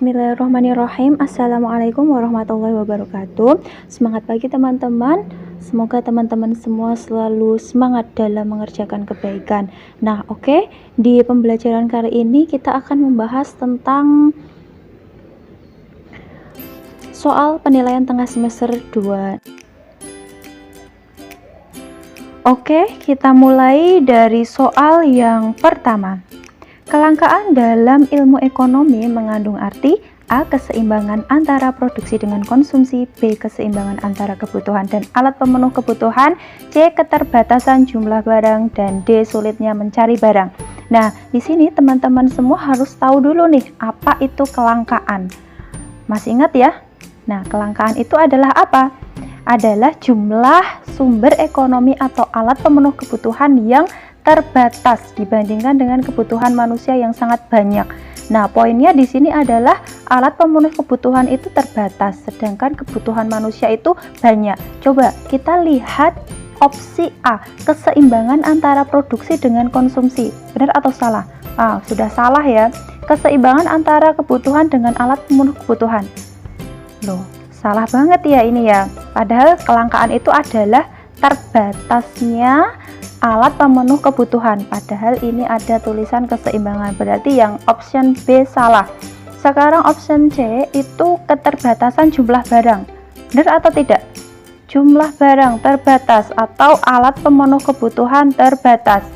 Bismillahirrahmanirrahim. Assalamualaikum warahmatullahi wabarakatuh. Semangat pagi teman-teman. Semoga teman-teman semua selalu semangat dalam mengerjakan kebaikan. Nah, oke. Di pembelajaran kali ini kita akan membahas tentang soal penilaian tengah semester 2. Oke, kita mulai dari soal yang pertama. Kelangkaan dalam ilmu ekonomi mengandung arti A. Keseimbangan antara produksi dengan konsumsi, B. Keseimbangan antara kebutuhan dan alat pemenuh kebutuhan, C. Keterbatasan jumlah barang, dan D. Sulitnya mencari barang. Nah, di sini teman-teman semua harus tahu dulu nih, apa itu kelangkaan. Masih ingat ya? Nah, kelangkaan itu adalah apa? Adalah jumlah sumber ekonomi atau alat pemenuh kebutuhan yang terbatas dibandingkan dengan kebutuhan manusia yang sangat banyak. Nah, poinnya di sini adalah alat pemenuh kebutuhan itu terbatas, sedangkan kebutuhan manusia itu banyak. Coba kita lihat opsi A, keseimbangan antara produksi dengan konsumsi. Benar atau salah? Sudah salah ya. Keseimbangan antara kebutuhan dengan alat pemenuh kebutuhan. Loh, salah banget ya ini ya. Padahal kelangkaan itu adalah terbatasnya alat pemenuh kebutuhan, padahal ini ada tulisan keseimbangan, berarti yang option B salah. Sekarang option C itu keterbatasan jumlah barang. Benar atau tidak? Jumlah barang terbatas atau alat pemenuh kebutuhan terbatas.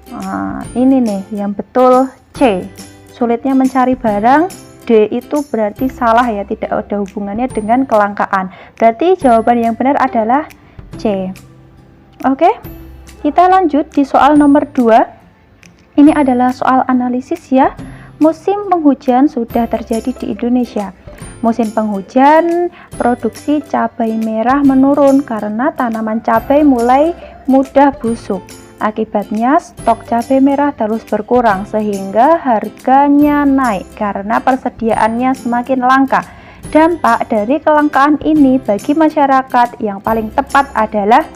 Nah, ini nih yang betul C. Sulitnya mencari barang. D itu berarti salah ya, tidak ada hubungannya dengan kelangkaan. Berarti jawaban yang benar adalah C. Oke. Kita lanjut di soal nomor 2. Ini adalah soal analisis ya. Musim penghujan sudah terjadi di Indonesia. Musim penghujan, produksi cabai merah menurun karena tanaman cabai mulai mudah busuk. Akibatnya stok cabai merah terus berkurang sehingga harganya naik karena persediaannya semakin langka. Dampak dari kelangkaan ini bagi masyarakat yang paling tepat adalah,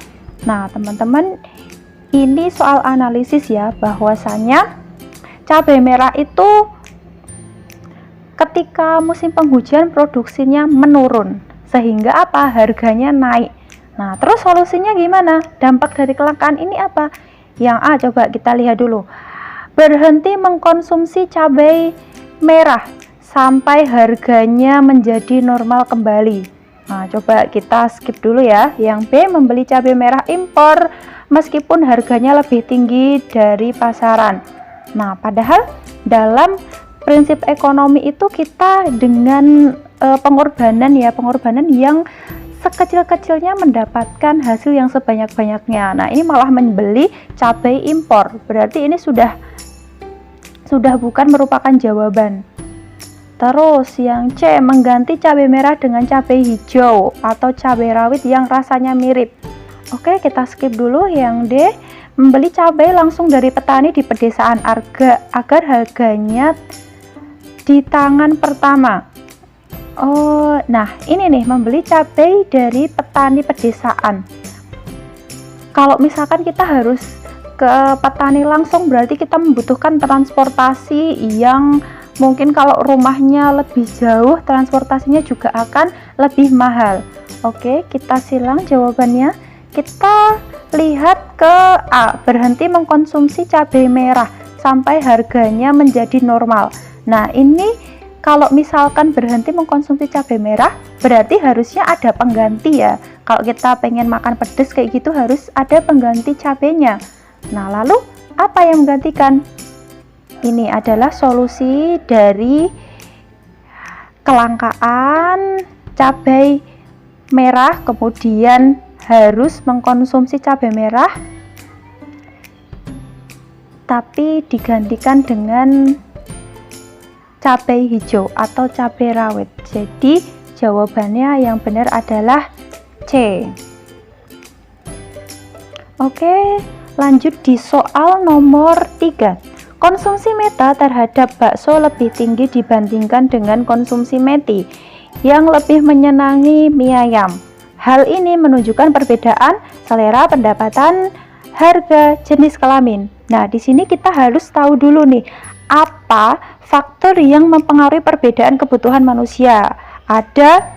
nah teman-teman, ini soal analisis ya, bahwasanya cabai merah itu ketika musim penghujan produksinya menurun sehingga apa? Harganya naik. Nah, terus solusinya gimana? Dampak dari kelangkaan ini apa? Yang A, coba kita lihat dulu. Berhenti mengkonsumsi cabai merah sampai harganya menjadi normal kembali. Nah, coba kita skip dulu ya. Yang B, membeli cabai merah impor meskipun harganya lebih tinggi dari pasaran. Nah, padahal dalam prinsip ekonomi itu kita dengan pengorbanan yang sekecil-kecilnya mendapatkan hasil yang sebanyak-banyaknya. Nah, ini malah membeli cabai impor. Berarti ini sudah bukan merupakan jawaban. Terus yang C, mengganti cabai merah dengan cabai hijau atau cabai rawit yang rasanya mirip. Oke, kita skip dulu. Yang D, membeli cabai langsung dari petani di pedesaan agar harganya di tangan pertama. Nah ini nih, membeli cabai dari petani pedesaan. Kalau misalkan kita harus ke petani langsung, berarti kita membutuhkan transportasi yang mungkin kalau rumahnya lebih jauh, transportasinya juga akan lebih mahal. Oke, kita silang jawabannya. Kita lihat ke A, berhenti mengkonsumsi cabai merah sampai harganya menjadi normal. Nah, ini kalau misalkan berhenti mengkonsumsi cabai merah, berarti harusnya ada pengganti ya. Kalau kita pengen makan pedas kayak gitu, harus ada pengganti cabainya. Nah, lalu apa yang menggantikan? Ini adalah solusi dari kelangkaan cabai merah, kemudian harus mengkonsumsi cabai merah tapi digantikan dengan cabai hijau atau cabai rawit. Jadi jawabannya yang benar adalah C. Oke, lanjut di soal nomor 3. Konsumsi meta terhadap bakso lebih tinggi dibandingkan dengan konsumsi meti yang lebih menyenangi mie ayam. Hal ini menunjukkan perbedaan selera, pendapatan, harga, jenis kelamin. Nah, di sini kita harus tahu dulu nih, apa faktor yang mempengaruhi perbedaan kebutuhan manusia? Ada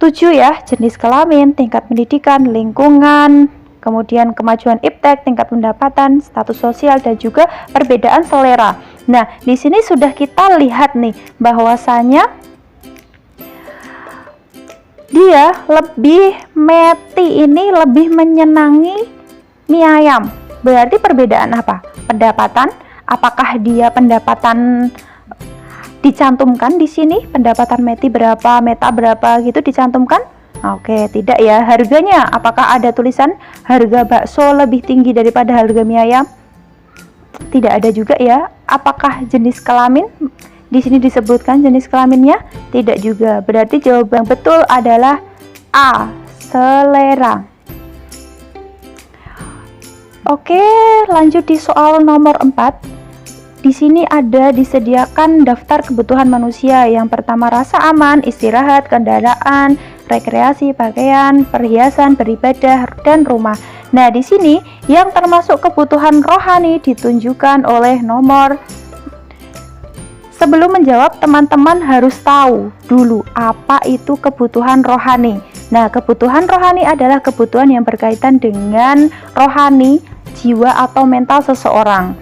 7 ya, jenis kelamin, tingkat pendidikan, lingkungan, kemudian kemajuan iptek, tingkat pendapatan, status sosial, dan juga perbedaan selera. Nah, di sini sudah kita lihat nih bahwasanya dia Meti ini lebih menyenangi mie ayam. Berarti perbedaan apa? Pendapatan. Apakah dia pendapatan dicantumkan di sini? Pendapatan Meti berapa, Meta berapa gitu dicantumkan? Oke, tidak ya. Harganya, apakah ada tulisan harga bakso lebih tinggi daripada harga mie ayam? Tidak ada juga ya. Apakah jenis kelamin? Di sini disebutkan jenis kelaminnya? Tidak juga. Berarti jawaban betul adalah A, selera. Oke, lanjut di soal nomor 4. Di sini ada disediakan daftar kebutuhan manusia. Yang pertama rasa aman, istirahat, kendaraan, rekreasi, pakaian, perhiasan, beribadah, dan rumah. Nah, di sini yang termasuk kebutuhan rohani ditunjukkan oleh nomor. Sebelum menjawab, teman-teman harus tahu dulu apa itu kebutuhan rohani. Nah, kebutuhan rohani adalah kebutuhan yang berkaitan dengan rohani, jiwa atau mental seseorang.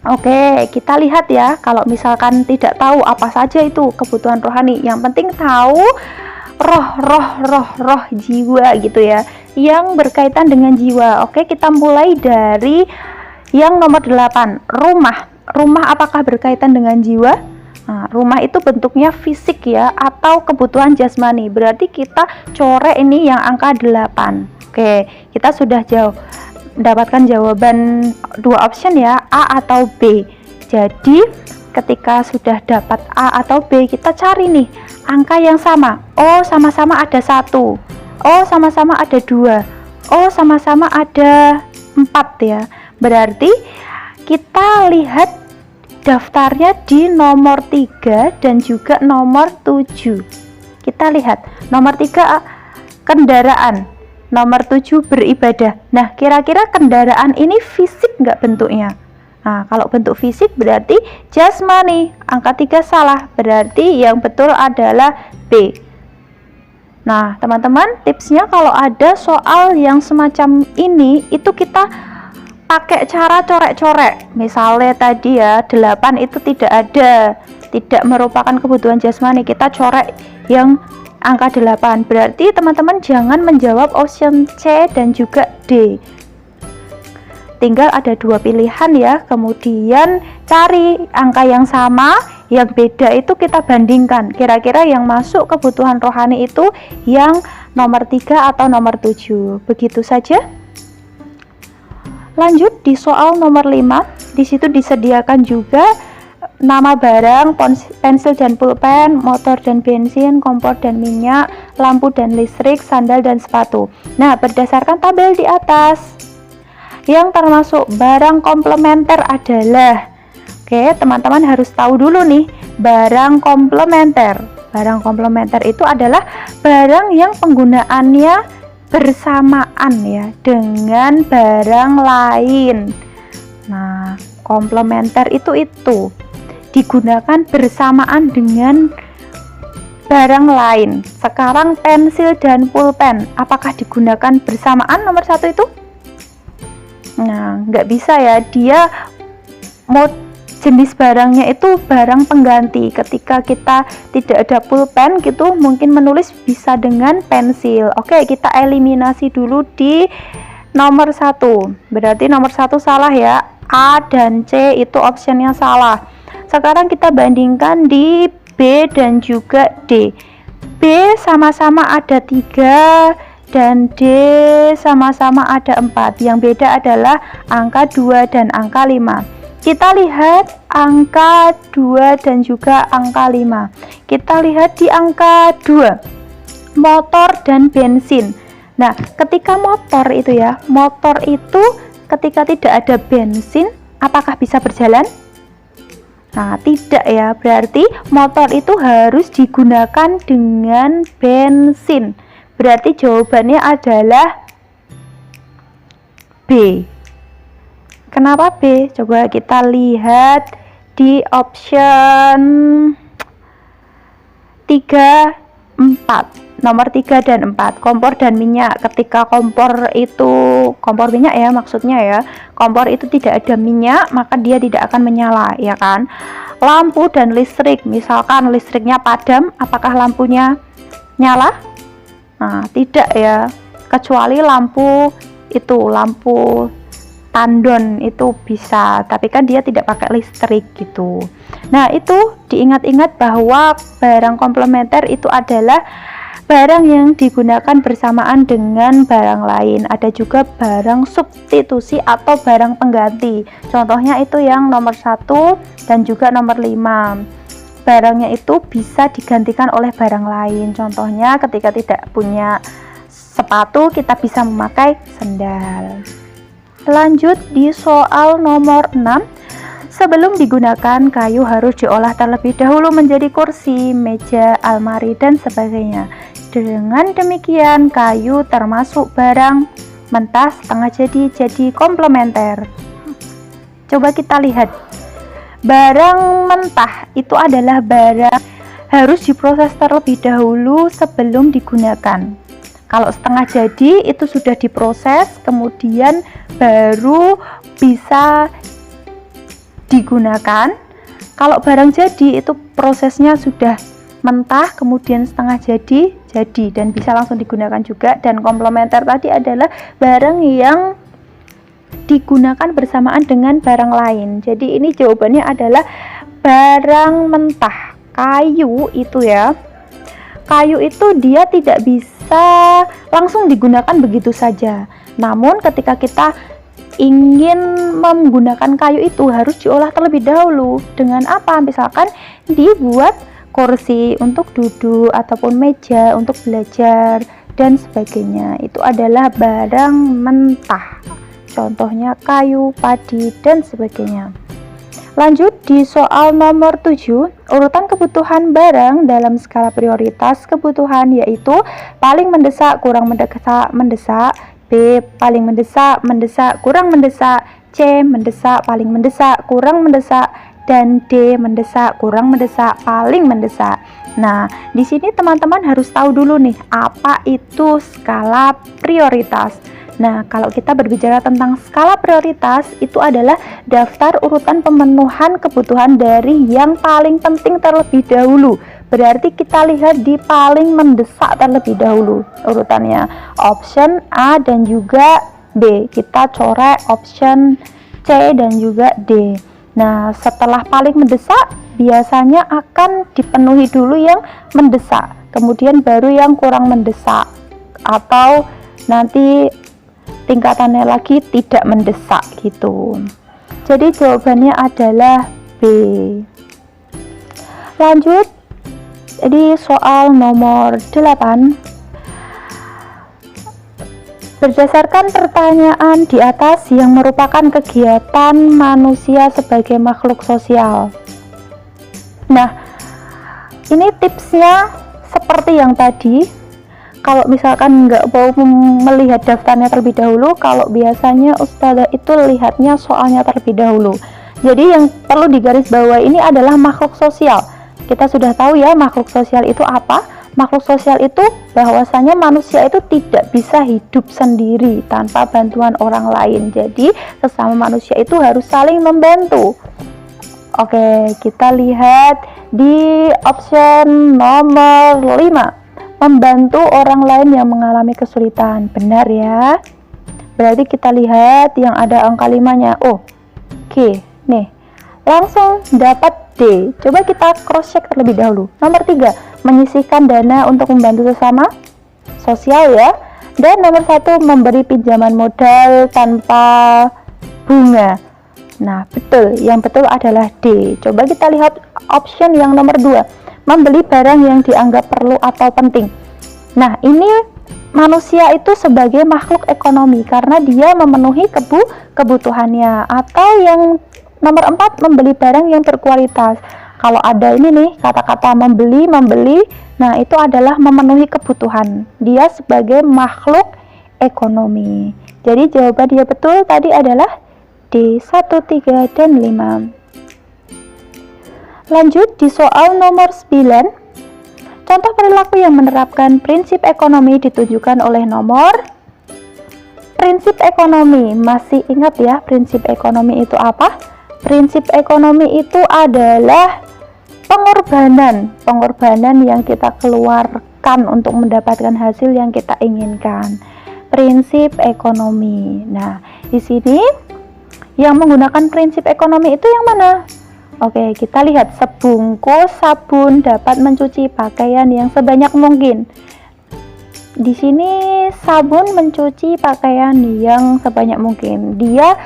Oke, kita lihat ya, kalau misalkan tidak tahu apa saja itu kebutuhan rohani, yang penting tahu roh jiwa gitu ya, yang berkaitan dengan jiwa. Oke, kita mulai dari yang nomor 8, rumah. Rumah apakah berkaitan dengan jiwa? Nah, rumah itu bentuknya fisik ya, atau kebutuhan jasmani. Berarti kita coret ini yang angka 8. Oke, kita sudah mendapatkan jawaban 2 option ya, A atau B. Jadi ketika sudah dapat A atau B, kita cari nih angka yang sama. Oh, sama-sama ada 1. Oh, sama-sama ada 2. Oh, sama-sama ada 4 ya. Berarti kita lihat daftarnya di nomor 3 dan juga nomor 7. Kita lihat nomor 3 kendaraan, nomor 7 beribadah. Nah, kira-kira kendaraan ini fisik nggak bentuknya? Nah, kalau bentuk fisik berarti jasmani. Angka 3 salah, berarti yang betul adalah B. Nah, teman-teman, tipsnya kalau ada soal yang semacam ini, itu kita pakai cara corek-corek. Misalnya tadi ya 8 itu tidak ada, tidak merupakan kebutuhan jasmani, kita corek yang angka 8. Berarti teman-teman jangan menjawab option C dan juga D. Tinggal ada 2 pilihan ya, kemudian cari angka yang sama, yang beda itu kita bandingkan. Kira-kira yang masuk kebutuhan rohani itu yang nomor 3 atau nomor 7. Begitu saja. Lanjut di soal nomor 5, di situ disediakan juga nama barang, pensil dan pulpen, motor dan bensin, kompor dan minyak, lampu dan listrik, sandal dan sepatu. Nah, berdasarkan tabel di atas, yang termasuk barang komplementer adalah, oke, teman-teman harus tahu dulu nih, barang komplementer. Barang komplementer itu adalah barang yang penggunaannya bersamaan ya dengan barang lain. Nah, komplementer itu digunakan bersamaan dengan barang lain. Sekarang pensil dan pulpen, apakah digunakan bersamaan nomor 1 itu? Nah, nggak bisa ya, dia jenis barangnya itu barang pengganti. Ketika kita tidak ada pulpen gitu, mungkin menulis bisa dengan pensil. Oke, kita eliminasi dulu di nomor 1. Berarti nomor 1 salah ya, A dan C itu optionnya salah. Sekarang kita bandingkan di B dan juga D. B sama-sama ada 3 dan D sama-sama ada 4. Yang beda adalah angka 2 dan angka 5. Kita lihat angka 2 dan juga angka 5. Kita lihat di angka 2, motor dan bensin. Nah, ketika motor itu ya, motor itu ketika tidak ada bensin, apakah bisa berjalan? Nah, tidak ya, berarti motor itu harus digunakan dengan bensin. Berarti jawabannya adalah B. Kenapa B? Coba kita lihat di option 3, 4. Nomor 3 dan 4, kompor dan minyak. Ketika kompor minyak ya maksudnya ya, kompor itu tidak ada minyak, maka dia tidak akan menyala, ya kan? Lampu dan listrik, misalkan listriknya padam, apakah lampunya nyala? Nah, tidak ya, kecuali lampu tandon itu bisa, tapi kan dia tidak pakai listrik gitu. Nah, itu diingat-ingat bahwa barang komplementer itu adalah barang yang digunakan bersamaan dengan barang lain. Ada juga barang substitusi atau barang pengganti. Contohnya itu yang nomor 1 dan juga nomor 5. Barangnya itu bisa digantikan oleh barang lain. Contohnya ketika tidak punya sepatu, kita bisa memakai sendal. Lanjut di soal nomor 6. Sebelum digunakan, kayu harus diolah terlebih dahulu menjadi kursi, meja, almari, dan sebagainya. Dengan demikian, kayu termasuk barang mentah setengah jadi komplementer. Coba kita lihat. Barang mentah itu adalah barang harus diproses terlebih dahulu sebelum digunakan. Kalau setengah jadi itu sudah diproses, kemudian baru bisa digunakan. Kalau barang jadi itu prosesnya sudah mentah, kemudian setengah jadi dan bisa langsung digunakan juga. Dan komplementer tadi adalah barang yang digunakan bersamaan dengan barang lain. Jadi ini jawabannya adalah barang mentah. Kayu itu ya, kayu itu dia tidak bisa langsung digunakan begitu saja. Namun ketika kita ingin menggunakan kayu itu harus diolah terlebih dahulu. Dengan apa? Misalkan dibuat kursi untuk duduk ataupun meja untuk belajar dan sebagainya. Itu adalah barang mentah. Contohnya kayu, padi, dan sebagainya. Lanjut di soal nomor 7, urutan kebutuhan barang dalam skala prioritas kebutuhan yaitu paling mendesak, kurang mendesak, B. paling mendesak, kurang mendesak, C. mendesak, paling mendesak, kurang mendesak, dan D. mendesak, kurang mendesak, paling mendesak. Nah, di sini teman-teman harus tahu dulu nih, apa itu skala prioritas. Nah, kalau kita berbicara tentang skala prioritas, itu adalah daftar urutan pemenuhan kebutuhan dari yang paling penting terlebih dahulu. Berarti kita lihat di paling mendesak terlebih dahulu urutannya. Option A dan juga B. Kita coret option C dan juga D. Nah, setelah paling mendesak, biasanya akan dipenuhi dulu yang mendesak, kemudian baru yang kurang mendesak, atau nanti tingkatannya lagi tidak mendesak gitu. Jadi jawabannya adalah B. Lanjut di soal nomor 8. Berdasarkan pertanyaan di atas yang merupakan kegiatan manusia sebagai makhluk sosial. Nah, ini tipsnya seperti yang tadi. Kalau misalkan nggak mau melihat daftarnya terlebih dahulu, kalau biasanya Ustazah itu lihatnya soalnya terlebih dahulu. Jadi yang perlu digarisbawahi ini adalah makhluk sosial. Kita sudah tahu ya makhluk sosial itu apa? Makhluk sosial itu bahwasanya manusia itu tidak bisa hidup sendiri tanpa bantuan orang lain. Jadi sesama manusia itu harus saling membantu. Oke, kita lihat di option nomor 5. Membantu orang lain yang mengalami kesulitan. Benar ya. Berarti kita lihat yang ada angka 5-nya. Oh, oke. Nih, langsung dapat D. Coba kita cross check terlebih dahulu. Nomor 3, menyisihkan dana untuk membantu sesama sosial ya. Dan nomor 1, memberi pinjaman modal tanpa bunga. Nah, betul. Yang betul adalah D. Coba kita lihat option yang nomor 2. Membeli barang yang dianggap perlu atau penting. Nah, ini manusia itu sebagai makhluk ekonomi karena dia memenuhi kebutuhannya. Atau yang nomor 4, membeli barang yang berkualitas. Kalau ada ini nih kata-kata membeli, nah itu adalah memenuhi kebutuhan. Dia sebagai makhluk ekonomi. Jadi jawaban dia betul tadi adalah D 1, 3, dan 5. Lanjut di soal nomor 9. Contoh perilaku yang menerapkan prinsip ekonomi ditunjukkan oleh nomor. Prinsip ekonomi, masih ingat ya prinsip ekonomi itu apa? Prinsip ekonomi itu adalah pengorbanan yang kita keluarkan untuk mendapatkan hasil yang kita inginkan. Prinsip ekonomi. Nah, di sini yang menggunakan prinsip ekonomi itu yang mana? Oke, kita lihat sebungkus sabun dapat mencuci pakaian yang sebanyak mungkin. Di sini sabun mencuci pakaian yang sebanyak mungkin. Dia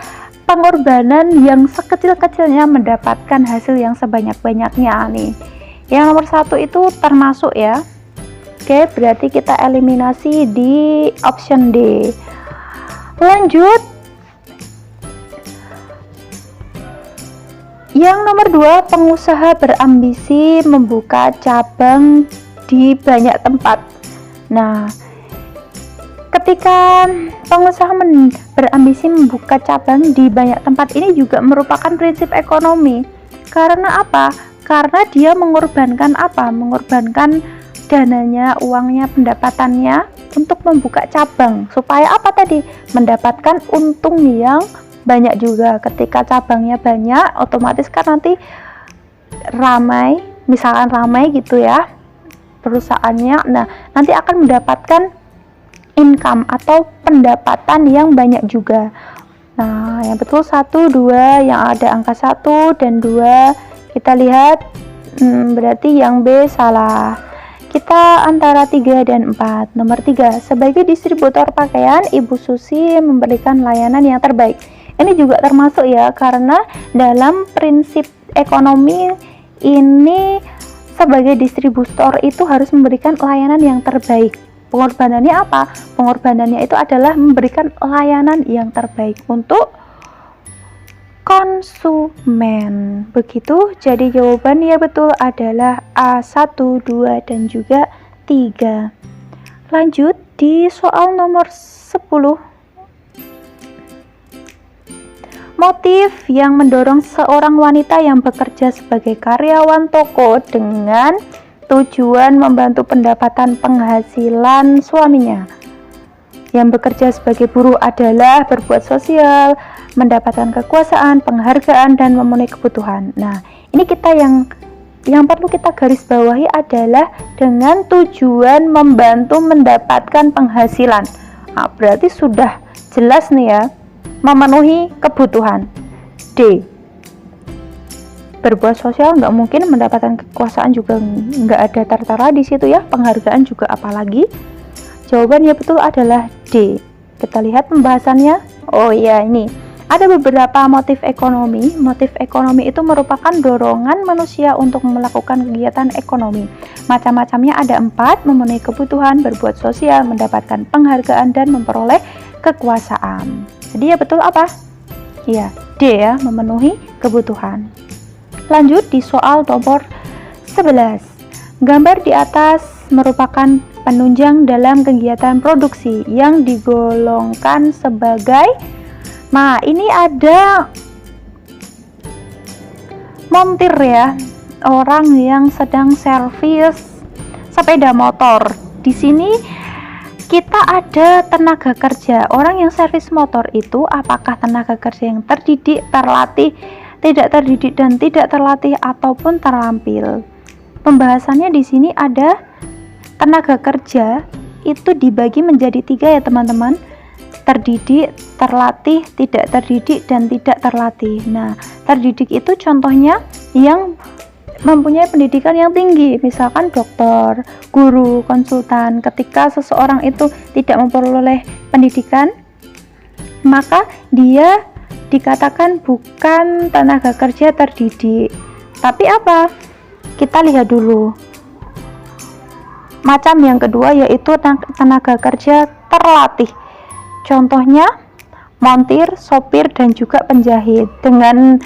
pengorbanan yang sekecil-kecilnya mendapatkan hasil yang sebanyak-banyaknya nih. Yang nomor 1 itu termasuk ya. Oke, berarti kita eliminasi di option D. Lanjut. Yang nomor 2, pengusaha berambisi membuka cabang di banyak tempat. Nah, ketika pengusaha berambisi membuka cabang di banyak tempat, ini juga merupakan prinsip ekonomi. Karena apa? Karena dia mengorbankan apa? Mengorbankan dananya, uangnya, pendapatannya untuk membuka cabang. Supaya apa tadi? Mendapatkan untung yang banyak juga. Ketika cabangnya banyak, otomatis kan nanti ramai, misalkan ramai gitu ya perusahaannya. Nah, nanti akan mendapatkan income atau pendapatan yang banyak juga. Nah, yang betul 1, 2, yang ada angka 1 dan 2. Kita lihat, berarti yang B salah. Kita antara 3 dan 4. Nomor 3, sebagai distributor pakaian, Ibu Susi memberikan layanan yang terbaik. Ini juga termasuk ya, karena dalam prinsip ekonomi ini sebagai distributor itu harus memberikan layanan yang terbaik. Pengorbanannya apa? Pengorbanannya itu adalah memberikan layanan yang terbaik untuk konsumen. Begitu, jadi jawabannya betul adalah A1, 2, dan juga 3. Lanjut di soal nomor 10. Motif yang mendorong seorang wanita yang bekerja sebagai karyawan toko dengan tujuan membantu pendapatan penghasilan suaminya yang bekerja sebagai buruh adalah berbuat sosial, mendapatkan kekuasaan, penghargaan, dan memenuhi kebutuhan. Nah, ini kita yang perlu kita garis bawahi adalah dengan tujuan membantu mendapatkan penghasilan. Nah, berarti sudah jelas nih ya, memenuhi kebutuhan. D, berbuat sosial nggak mungkin, mendapatkan kekuasaan juga nggak ada tertera di situ ya, penghargaan juga apalagi. Jawabannya betul adalah D. Kita lihat pembahasannya. Oh iya, ini ada beberapa motif ekonomi. Motif ekonomi itu merupakan dorongan manusia untuk melakukan kegiatan ekonomi. Macam-macamnya ada 4, memenuhi kebutuhan, berbuat sosial, mendapatkan penghargaan, dan memperoleh kekuasaan. Jadi ya betul apa? Iya, D ya, memenuhi kebutuhan. Lanjut di soal nomor 11. Gambar di atas merupakan penunjang dalam kegiatan produksi yang digolongkan sebagai. Nah, ini ada montir ya, orang yang sedang servis sepeda motor. Di sini kita ada tenaga kerja. Orang yang servis motor itu apakah tenaga kerja yang terdidik, terlatih, tidak terdidik, dan tidak terlatih, ataupun terampil? Pembahasannya di sini ada tenaga kerja itu dibagi menjadi 3 ya teman-teman. Terdidik, terlatih, tidak terdidik, dan tidak terlatih. Nah, terdidik itu contohnya yang mempunyai pendidikan yang tinggi, misalkan dokter, guru, konsultan. Ketika seseorang itu tidak memperoleh pendidikan, maka dia dikatakan bukan tenaga kerja terdidik. Tapi apa? Kita lihat dulu. Macam yang kedua yaitu tenaga kerja terlatih. Contohnya montir, sopir, dan juga penjahit. Dengan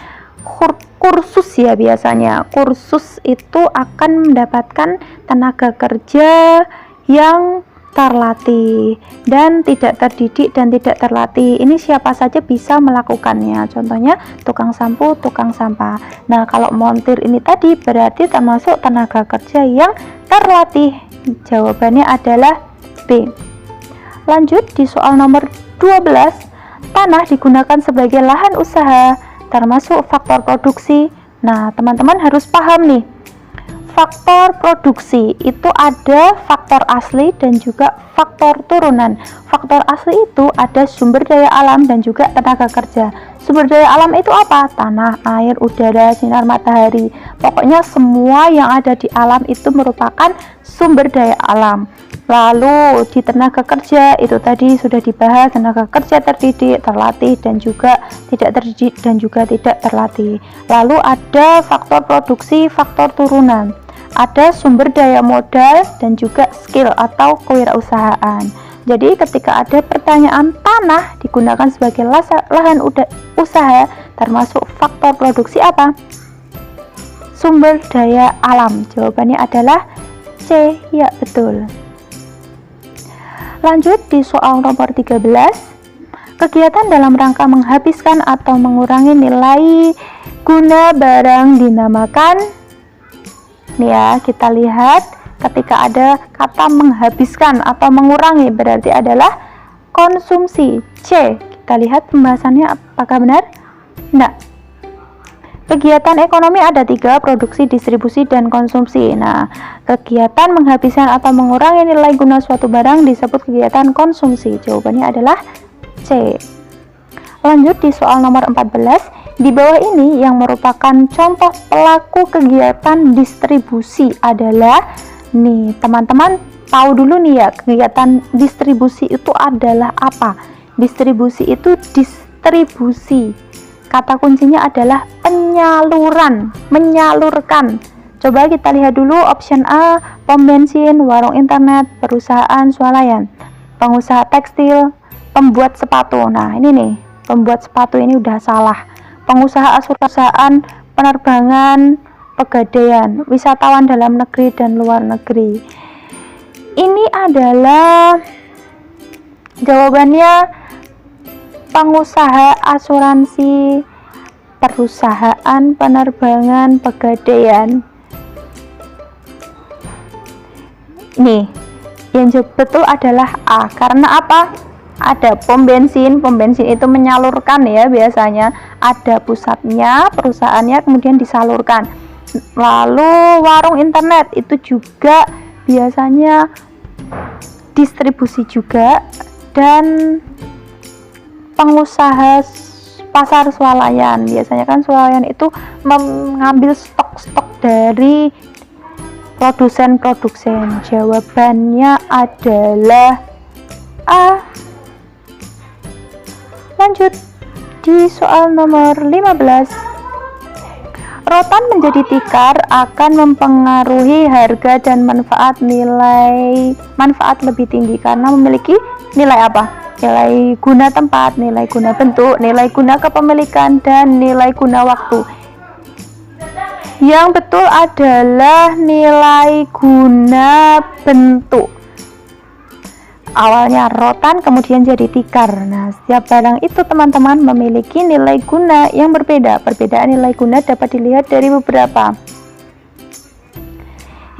kursus ya, biasanya kursus itu akan mendapatkan tenaga kerja yang terlatih, dan tidak terdidik dan tidak terlatih. Ini siapa saja bisa melakukannya. Contohnya tukang sapu, tukang sampah. Nah, kalau montir ini tadi berarti termasuk tenaga kerja yang terlatih. Jawabannya adalah B. Lanjut di soal nomor 12. Tanah digunakan sebagai lahan usaha, termasuk faktor produksi. Nah, teman-teman harus paham nih. Faktor produksi itu ada faktor asli dan juga faktor turunan. Faktor asli itu ada sumber daya alam dan juga tenaga kerja. Sumber daya alam itu apa? Tanah, air, udara, sinar matahari. Pokoknya semua yang ada di alam itu merupakan sumber daya alam. Lalu di tenaga kerja itu tadi sudah dibahas, tenaga kerja terdidik, terlatih, dan juga tidak terdidik dan juga tidak terlatih. Lalu ada faktor produksi, faktor turunan. Ada sumber daya modal dan juga skill atau kewirausahaan. Jadi ketika ada pertanyaan tanah digunakan sebagai lahan usaha, termasuk faktor produksi apa? Sumber daya alam. Jawabannya adalah C. Ya, betul. Lanjut di soal nomor 13. Kegiatan dalam rangka menghabiskan atau mengurangi nilai guna barang dinamakan. Nih ya, kita lihat ketika ada kata menghabiskan atau mengurangi berarti adalah konsumsi. C. Kita lihat pembahasannya apakah benar? Nah, kegiatan ekonomi ada 3, produksi, distribusi, dan konsumsi. Nah, kegiatan menghabiskan atau mengurangi nilai guna suatu barang disebut kegiatan konsumsi. Jawabannya adalah C. Lanjut di soal nomor 14. Di bawah ini yang merupakan contoh pelaku kegiatan distribusi adalah, nih teman-teman tahu dulu nih ya, kegiatan distribusi itu adalah apa? Distribusi itu distribusi. Kata kuncinya adalah penyaluran, menyalurkan. Coba kita lihat dulu option A, pom bensin, warung internet, perusahaan swalayan, pengusaha tekstil, pembuat sepatu. Nah, ini nih, pembuat sepatu ini udah salah. Pengusaha asuransi, penerbangan, pegadaian, wisatawan dalam negeri dan luar negeri. Ini adalah jawabannya pengusaha asuransi, perusahaan penerbangan, pegadaian. Nih, yang betul adalah A. Karena apa? Ada pom bensin itu menyalurkan ya, biasanya ada pusatnya, perusahaannya kemudian disalurkan. Lalu warung internet itu juga biasanya distribusi juga, dan pengusaha pasar swalayan, biasanya kan swalayan itu mengambil stok-stok dari produsen. Jawabannya adalah A. Lanjut di soal nomor 15. Rotan menjadi tikar akan mempengaruhi harga dan manfaat lebih tinggi karena memiliki nilai apa? Nilai guna tempat, nilai guna bentuk, nilai guna kepemilikan, dan nilai guna waktu. Yang betul adalah nilai guna bentuk. Awalnya rotan kemudian jadi tikar. Nah, setiap barang itu teman-teman memiliki nilai guna yang berbeda. Perbedaan nilai guna dapat dilihat dari beberapa,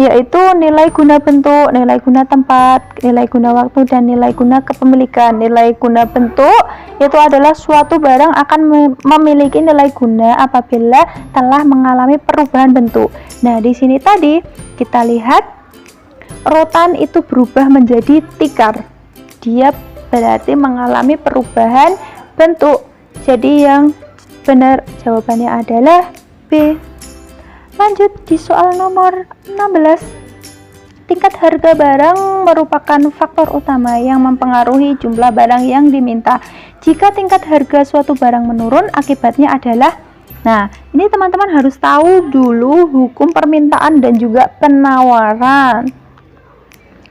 yaitu nilai guna bentuk, nilai guna tempat, nilai guna waktu, dan nilai guna kepemilikan. Nilai guna bentuk itu adalah suatu barang akan memiliki nilai guna apabila telah mengalami perubahan bentuk. Nah, di sini tadi kita lihat rotan itu berubah menjadi tikar. Dia berarti mengalami perubahan bentuk. Jadi yang benar jawabannya adalah B. Lanjut di soal nomor 16. Tingkat harga barang merupakan faktor utama yang mempengaruhi jumlah barang yang diminta. Jika tingkat harga suatu barang menurun, akibatnya adalah, nah, ini teman-teman harus tahu dulu hukum permintaan dan juga penawaran.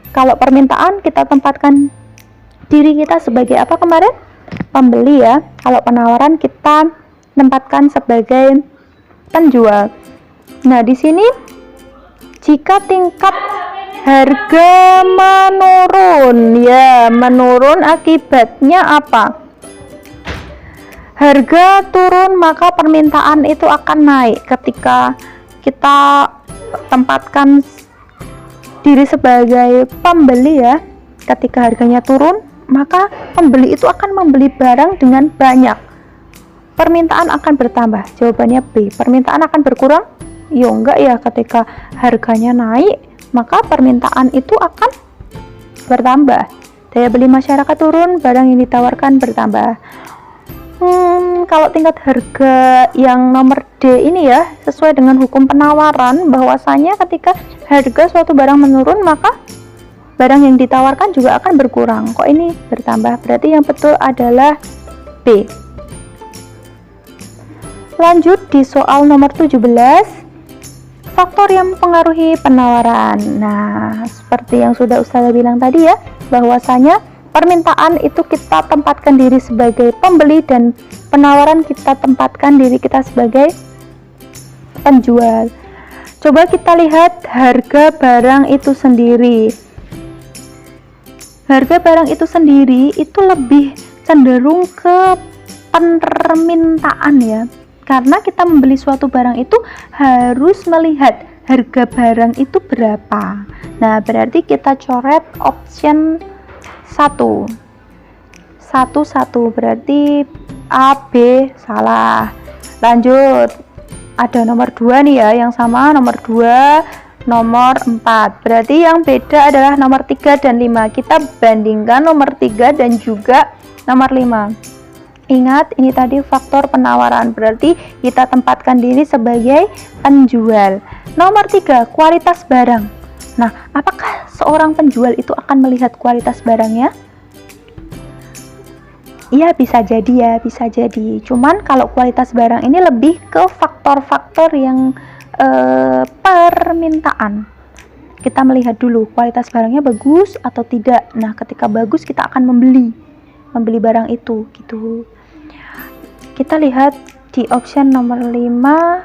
Kalau permintaan kita tempatkan diri kita sebagai apa kemarin? Pembeli ya. Kalau penawaran kita tempatkan sebagai penjual. Nah, di sini jika tingkat harga menurun. Ya, menurun akibatnya apa? Harga turun maka permintaan itu akan naik. Ketika kita tempatkan diri sebagai pembeli ya, ketika harganya turun maka pembeli itu akan membeli barang dengan banyak, permintaan akan bertambah. Jawabannya B. Permintaan akan berkurang? Ya enggak ya, ketika harganya naik maka permintaan itu akan bertambah. Daya beli masyarakat turun, barang yang ditawarkan bertambah. Kalau tingkat harga yang nomor D ini ya, sesuai dengan hukum penawaran, bahwasanya ketika harga suatu barang menurun maka barang yang ditawarkan juga akan berkurang. Kok ini bertambah? Berarti yang betul adalah B. Lanjut di soal nomor 17, faktor yang mempengaruhi penawaran. Nah, seperti yang sudah Ustazah bilang tadi ya, bahwasanya permintaan itu kita tempatkan diri sebagai pembeli dan penawaran kita tempatkan diri kita sebagai penjual. Coba kita lihat harga barang itu sendiri. Harga barang itu sendiri itu lebih cenderung ke permintaan ya. Karena kita membeli suatu barang itu harus melihat harga barang itu berapa. Nah, berarti kita coret option 1 berarti A, B salah. Lanjut, ada nomor 2 nih ya, yang sama nomor 2, nomor 4. Berarti yang beda adalah nomor 3 dan 5. Kita bandingkan nomor 3 dan juga nomor 5. Ingat, ini tadi faktor penawaran, berarti kita tempatkan diri sebagai penjual. Nomor 3, kualitas barang. Nah, apakah seorang penjual itu akan melihat kualitas barangnya? Iya, bisa jadi ya, bisa jadi. Cuman kalau kualitas barang ini lebih ke faktor-faktor yang permintaan. Kita melihat dulu kualitas barangnya bagus atau tidak. Nah, ketika bagus kita akan membeli barang itu gitu. Kita lihat di option nomor 5,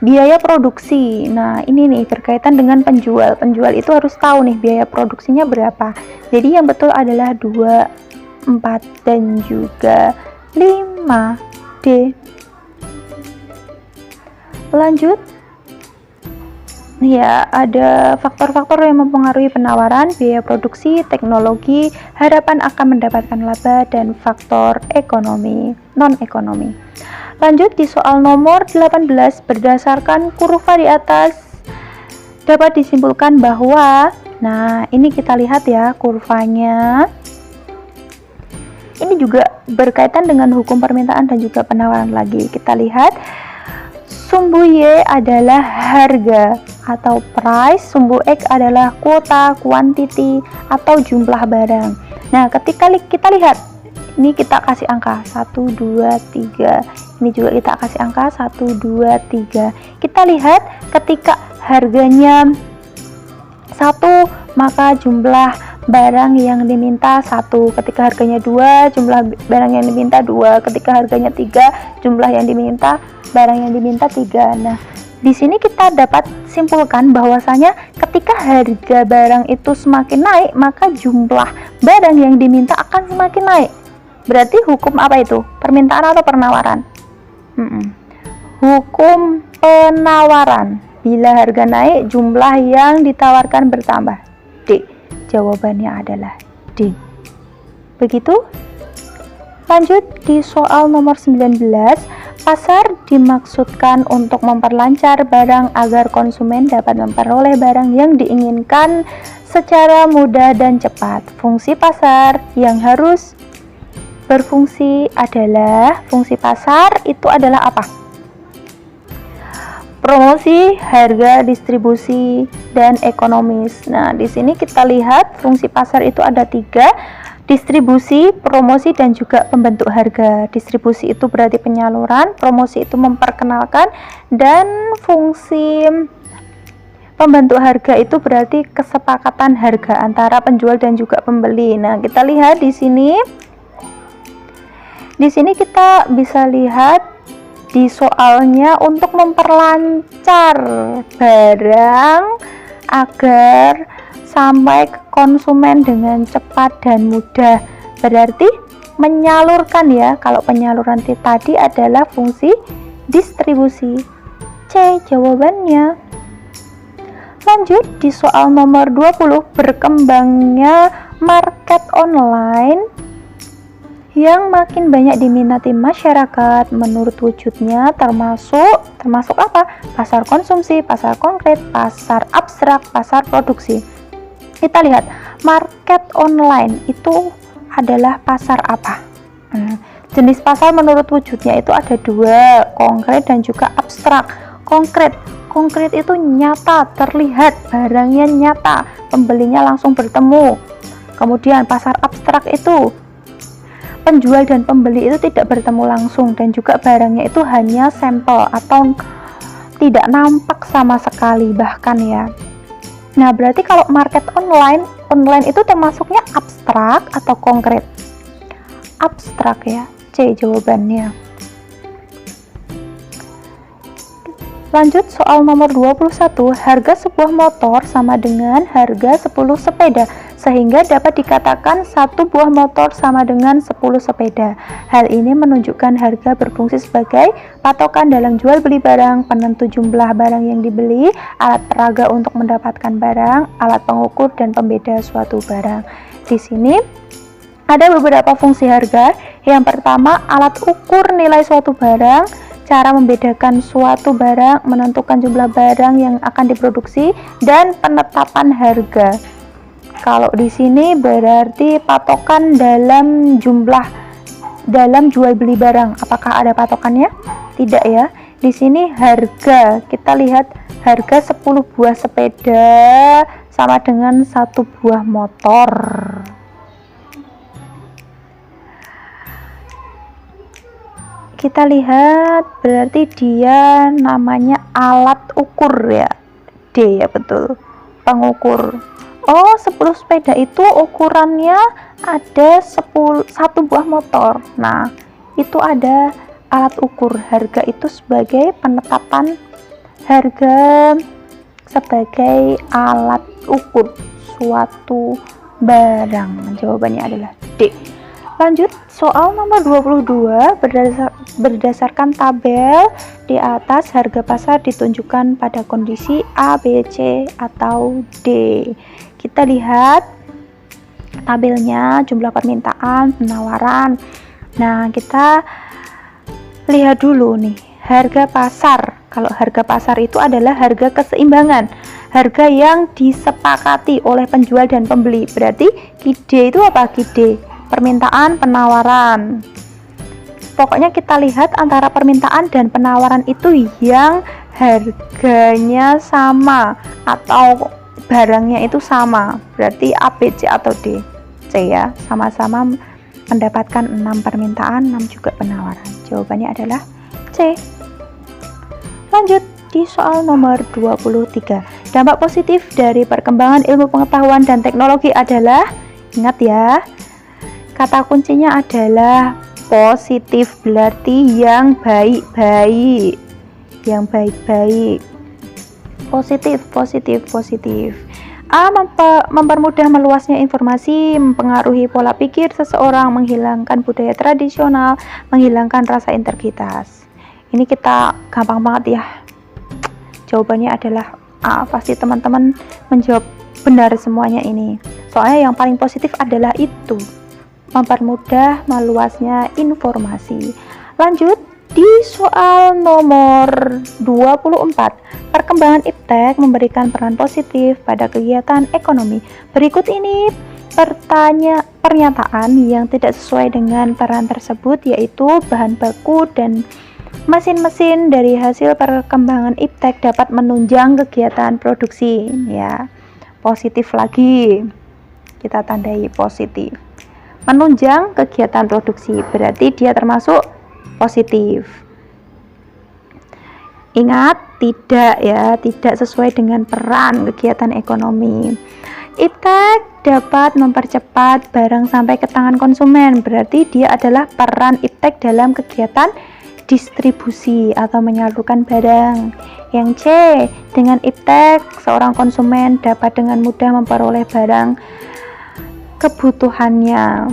biaya produksi. Nah, ini nih berkaitan dengan penjual. Penjual itu harus tahu nih biaya produksinya berapa. Jadi yang betul adalah 2, 4 dan juga 5 D. Lanjut. Ya, ada faktor-faktor yang mempengaruhi penawaran, biaya produksi, teknologi, harapan akan mendapatkan laba, dan faktor ekonomi, non-ekonomi. Lanjut di soal nomor 18, berdasarkan kurva di atas dapat disimpulkan bahwa, nah ini kita lihat ya kurvanya. Ini juga berkaitan dengan hukum permintaan dan juga penawaran lagi. Kita lihat sumbu Y adalah harga atau price, sumbu X adalah kuota, quantity atau jumlah barang. Nah, ketika kita lihat, ini kita kasih angka 1, 2, 3. Ini juga kita kasih angka 1, 2, 3. Kita lihat ketika harganya 1, maka jumlah barang yang diminta 1. Ketika harganya 2, jumlah barang yang diminta 2. Ketika harganya 3, jumlah yang diminta barang yang diminta 3. Nah, di sini kita dapat simpulkan bahwasanya ketika harga barang itu semakin naik, maka jumlah barang yang diminta akan semakin naik. Berarti hukum apa itu? Permintaan atau penawaran? Hukum penawaran. Bila harga naik, jumlah yang ditawarkan bertambah. D. Jawabannya adalah D. Begitu. Lanjut di soal nomor 19. Pasar dimaksudkan untuk memperlancar barang agar konsumen dapat memperoleh barang yang diinginkan secara mudah dan cepat. Fungsi pasar yang harus berfungsi adalah, fungsi pasar itu adalah apa? Promosi, harga, distribusi, dan ekonomis. Nah, di sini kita lihat fungsi pasar itu ada 3. Distribusi, promosi, dan juga pembentuk harga. Distribusi itu berarti penyaluran, promosi itu memperkenalkan, dan fungsi pembentuk harga itu berarti kesepakatan harga antara penjual dan juga pembeli. Nah, kita lihat di sini. Di sini kita bisa lihat di soalnya untuk memperlancar barang agar sampai ke konsumen dengan cepat dan mudah. Berarti menyalurkan ya. Kalau penyaluran tadi adalah fungsi distribusi. C jawabannya. Lanjut di soal nomor 20, berkembangnya market online yang makin banyak diminati masyarakat menurut wujudnya termasuk apa? Pasar konsumsi, pasar konkret, pasar abstrak, pasar produksi. Kita lihat, market online itu adalah pasar apa? Jenis pasar menurut wujudnya itu ada dua, konkret dan juga abstrak. Konkret itu nyata, terlihat, barangnya nyata, pembelinya langsung bertemu. Kemudian pasar abstrak itu penjual dan pembeli itu tidak bertemu langsung dan juga barangnya itu hanya sampel atau tidak nampak sama sekali bahkan ya. Nah, berarti kalau market online itu termasuknya abstrak atau konkret? Abstrak ya. C jawabannya. Lanjut soal nomor 21, harga sebuah motor sama dengan harga 10 sepeda, sehingga dapat dikatakan satu buah motor sama dengan 10 sepeda. Hal ini menunjukkan harga berfungsi sebagai patokan dalam jual beli barang, penentu jumlah barang yang dibeli, alat peraga untuk mendapatkan barang, alat pengukur dan pembeda suatu barang. Di sini ada beberapa fungsi harga. Yang pertama, alat ukur nilai suatu barang, cara membedakan suatu barang, menentukan jumlah barang yang akan diproduksi, dan penetapan harga. Kalau di sini berarti patokan dalam jual beli barang. Apakah ada patokannya? Tidak ya. Di sini harga, kita lihat harga 10 buah sepeda sama dengan satu buah motor. Kita lihat berarti dia namanya alat ukur ya. D ya, betul, pengukur. Oh, 10 sepeda itu ukurannya ada 1 buah motor. Nah, itu ada alat ukur. Harga itu sebagai penetapan harga sebagai alat ukur suatu barang. Jawabannya adalah D. Lanjut soal nomor 22, berdasarkan tabel di atas harga pasar ditunjukkan pada kondisi A, B, C atau D. Kita lihat tabelnya, jumlah permintaan, penawaran. Nah, kita lihat dulu nih harga pasar. Kalau harga pasar itu adalah harga keseimbangan, harga yang disepakati oleh penjual dan pembeli. Berarti KID itu apa? KID, permintaan, penawaran. Pokoknya kita lihat antara permintaan dan penawaran itu yang harganya sama atau barangnya itu sama. Berarti A, B, C atau D? C ya, sama-sama mendapatkan 6 permintaan, 6 juga penawaran. Jawabannya adalah C. Lanjut di soal nomor 23. Dampak positif dari perkembangan ilmu pengetahuan dan teknologi adalah, ingat ya, kata kuncinya adalah positif, berarti yang baik-baik. Yang baik-baik. Positif. A. Mempermudah meluasnya informasi, mempengaruhi pola pikir seseorang, menghilangkan budaya tradisional, menghilangkan rasa integritas. Ini kita gampang banget ya. Jawabannya adalah A. Pasti teman-teman menjawab benar semuanya ini. Soalnya yang paling positif adalah itu, mempermudah meluasnya informasi. Lanjut di soal nomor 24. Perkembangan iptek memberikan peran positif pada kegiatan ekonomi. Berikut ini pernyataan yang tidak sesuai dengan peran tersebut, yaitu bahan baku dan mesin-mesin dari hasil perkembangan iptek dapat menunjang kegiatan produksi. Ya, positif lagi. Kita tandai positif. Menunjang kegiatan produksi, berarti dia termasuk positif. Ingat, tidak sesuai dengan peran kegiatan ekonomi. Iptek dapat mempercepat barang sampai ke tangan konsumen, berarti dia adalah peran iptek dalam kegiatan distribusi atau menyalurkan barang. Yang C, dengan iptek seorang konsumen dapat dengan mudah memperoleh barang kebutuhannya.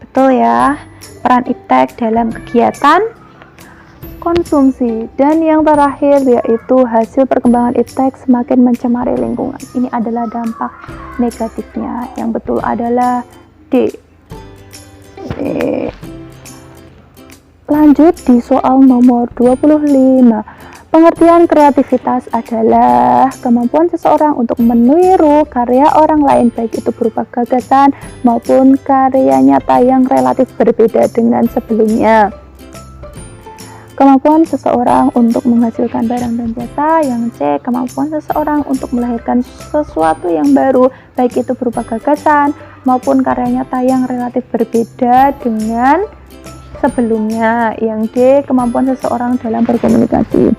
Betul ya, peran iptek dalam kegiatan konsumsi. Dan yang terakhir yaitu hasil perkembangan iptek semakin mencemari lingkungan. Ini adalah dampak negatifnya. Yang betul adalah D. Lanjut di soal nomor 25. Pengertian kreativitas adalah kemampuan seseorang untuk meniru karya orang lain, baik itu berupa gagasan maupun karya nyata yang relatif berbeda dengan sebelumnya. Kemampuan seseorang untuk menghasilkan barang dan jasa. Yang C, kemampuan seseorang untuk melahirkan sesuatu yang baru, baik itu berupa gagasan maupun karya nyata yang relatif berbeda dengan sebelumnya. Yang D, kemampuan seseorang dalam berkomunikasi.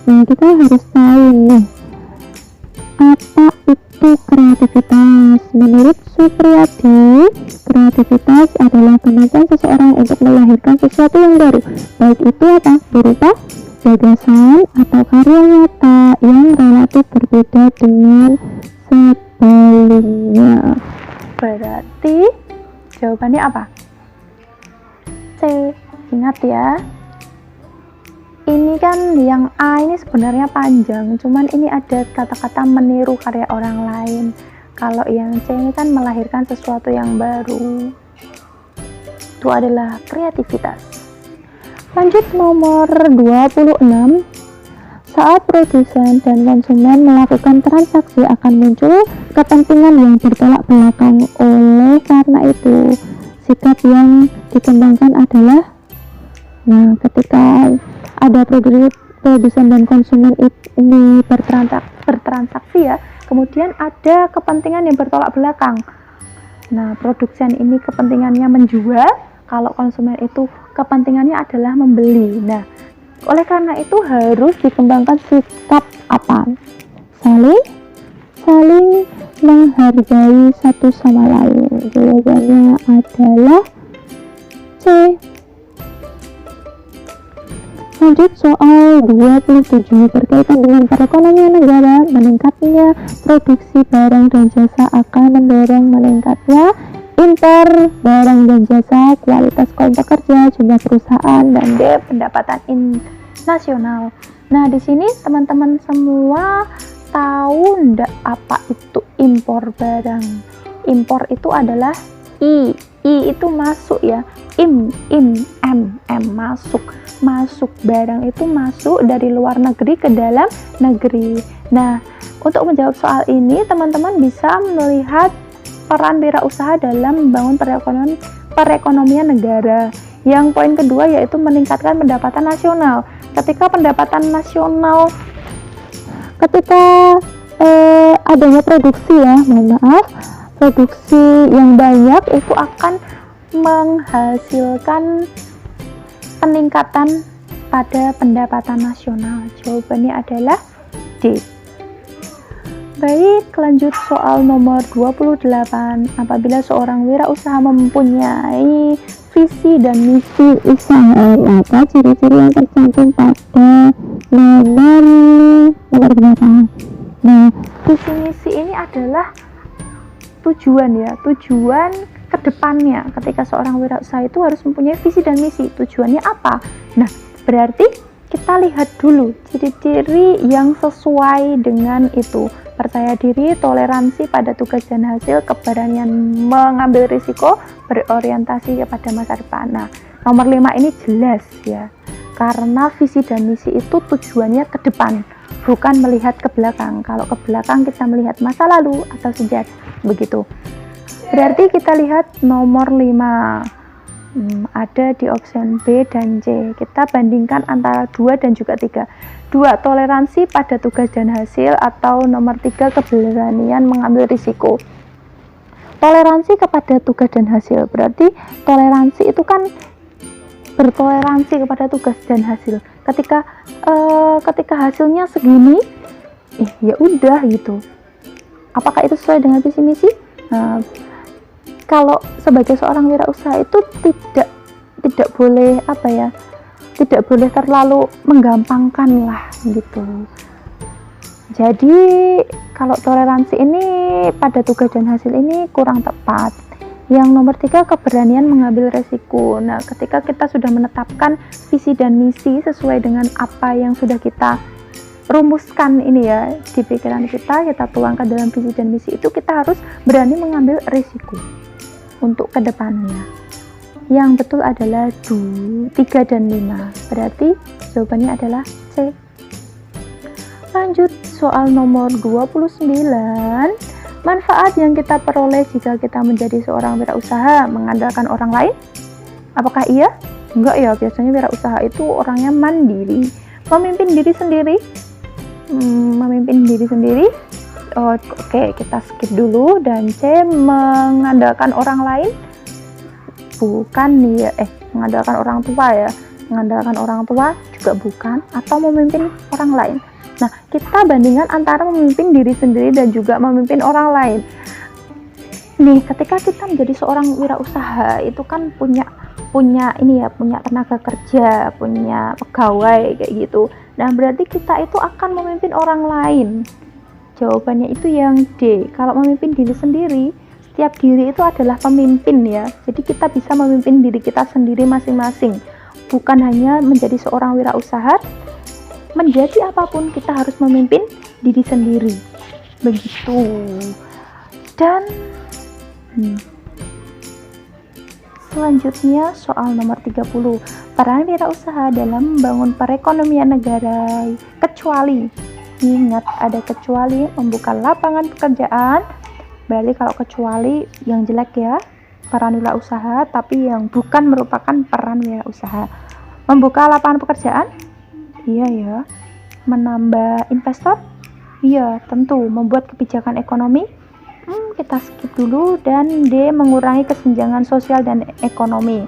Nah, kita harus tahu nih, apa itu kreativitas? Menurut Supriyadi, kreativitas adalah kemampuan seseorang untuk melahirkan sesuatu yang baru, baik itu apa? Berupa gagasan atau karya nyata yang relatif berbeda dengan sebelumnya. Berarti jawabannya apa? C. Ingat ya, ini kan yang A ini sebenarnya panjang, cuman ini ada kata-kata meniru karya orang lain. Kalau yang C ini kan melahirkan sesuatu yang baru. Itu adalah kreativitas. Lanjut nomor 26. Saat produsen dan konsumen melakukan transaksi akan muncul kepentingan yang bertolak belakang. Oleh karena itu, sikap yang dikembangkan adalah, nah, ketika ada produsen dan konsumen ini bertransaksi ya, kemudian ada kepentingan yang bertolak belakang. Nah, produsen ini kepentingannya menjual, kalau konsumen itu kepentingannya adalah membeli. Nah, oleh karena itu harus dikembangkan sikap apa? Saling menghargai satu sama lain. Jawabannya adalah C. Lanjut soal 27, berkaitan dengan perekonomian negara. Meningkatnya produksi barang dan jasa akan mendorong meningkatnya impor barang dan jasa, kualitas kaum pekerja, jumlah perusahaan, dan D, pendapatan nasional. Nah, di sini teman-teman semua tahu ndak apa itu impor barang? Impor itu adalah I itu masuk ya, M masuk barang itu masuk dari luar negeri ke dalam negeri. Nah, untuk menjawab soal ini teman-teman bisa melihat peran wirausaha dalam membangun perekonomian negara. Yang poin kedua yaitu meningkatkan pendapatan nasional. Ketika adanya produksi ya, produksi yang banyak itu akan menghasilkan peningkatan pada pendapatan nasional. Jawabannya adalah D. Baik, lanjut soal nomor 28. Apabila seorang wirausaha mempunyai visi dan misi usaha, maka ciri-ciri yang tercantum pada nomor berapa? Nah, visi misi ini adalah tujuan ya, tujuan ke depannya. Ketika seorang wirausaha itu harus mempunyai visi dan misi. Tujuannya apa? Nah, berarti kita lihat dulu ciri-ciri yang sesuai dengan itu. Percaya diri, toleransi pada tugas dan hasil, keberanian mengambil risiko, berorientasi kepada masa depan. Nah, nomor 5 ini jelas ya, karena visi dan misi itu tujuannya ke depan, bukan melihat ke belakang. Kalau ke belakang kita melihat masa lalu atau sejarah, begitu. Berarti kita lihat nomor 5, ada di option B dan C. Kita bandingkan antara 2 dan juga 3. 2, toleransi pada tugas dan hasil, atau nomor 3, keberanian mengambil risiko. Toleransi kepada tugas dan hasil, berarti toleransi itu kan bertoleransi kepada tugas dan hasil. Ketika hasilnya segini, ya udah gitu. Apakah itu sesuai dengan visi misi? Nah, kalau sebagai seorang wirausaha itu tidak boleh tidak boleh terlalu menggampangkan lah gitu. Jadi kalau toleransi ini pada tugas dan hasil ini kurang tepat. Yang nomor 3, keberanian mengambil resiko. Nah, ketika kita sudah menetapkan visi dan misi sesuai dengan apa yang sudah kita rumuskan ini ya di pikiran kita tuangkan dalam visi dan misi itu, kita harus berani mengambil resiko untuk kedepannya. Yang betul adalah 3 dan 5. Berarti jawabannya adalah C. Lanjut soal nomor 29. Manfaat yang kita peroleh jika kita menjadi seorang wirausaha mengandalkan orang lain? Apakah iya? Enggak ya, biasanya wirausaha itu orangnya mandiri, memimpin diri sendiri. Oke, kita skip dulu. Dan C, mengandalkan orang lain. Bukan ya, mengandalkan orang tua ya. Mengandalkan orang tua juga bukan, atau memimpin orang lain. Nah, kita bandingkan antara memimpin diri sendiri dan juga memimpin orang lain. Nih, ketika kita menjadi seorang wirausaha itu kan punya tenaga kerja, punya pegawai kayak gitu. Nah, berarti kita itu akan memimpin orang lain. Jawabannya itu yang D. Kalau memimpin diri sendiri, setiap diri itu adalah pemimpin ya. Jadi kita bisa memimpin diri kita sendiri masing-masing. Bukan hanya menjadi seorang wirausaha, menjadi apapun kita harus memimpin diri sendiri. Begitu. Dan selanjutnya soal nomor 30. Peran wirausaha dalam membangun perekonomian negara. Kecuali, ingat ada kecuali, membuka lapangan pekerjaan. Berarti kalau kecuali yang jelek ya, peran wirausaha, tapi yang bukan merupakan peran wirausaha. Membuka lapangan pekerjaan? Iya ya. Menambah investor? Iya, tentu. Membuat kebijakan ekonomi? Kita skip dulu. Dan D, mengurangi kesenjangan sosial dan ekonomi.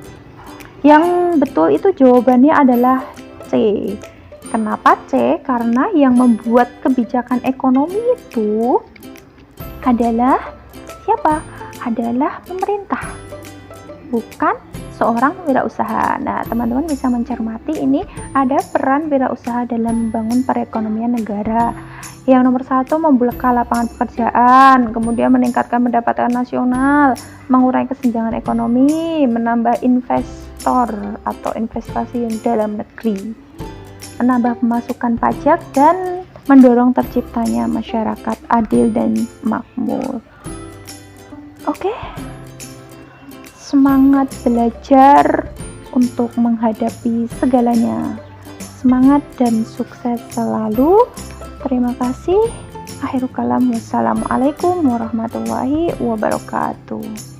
Yang betul itu jawabannya adalah C. Kenapa C? Karena yang membuat kebijakan ekonomi itu adalah siapa? Adalah pemerintah, bukan seorang wirausaha. Nah, teman-teman bisa mencermati ini ada peran wirausaha dalam membangun perekonomian negara. Yang nomor 1, membuka lapangan pekerjaan, kemudian meningkatkan pendapatan nasional, mengurangi kesenjangan ekonomi, menambah investor atau investasi yang dalam negeri, menambah pemasukan pajak, dan mendorong terciptanya masyarakat adil dan makmur. Oke. Semangat belajar untuk menghadapi segalanya. Semangat dan sukses selalu. Terima kasih. Akhirul kalam. Wassalamualaikum warahmatullahi wabarakatuh.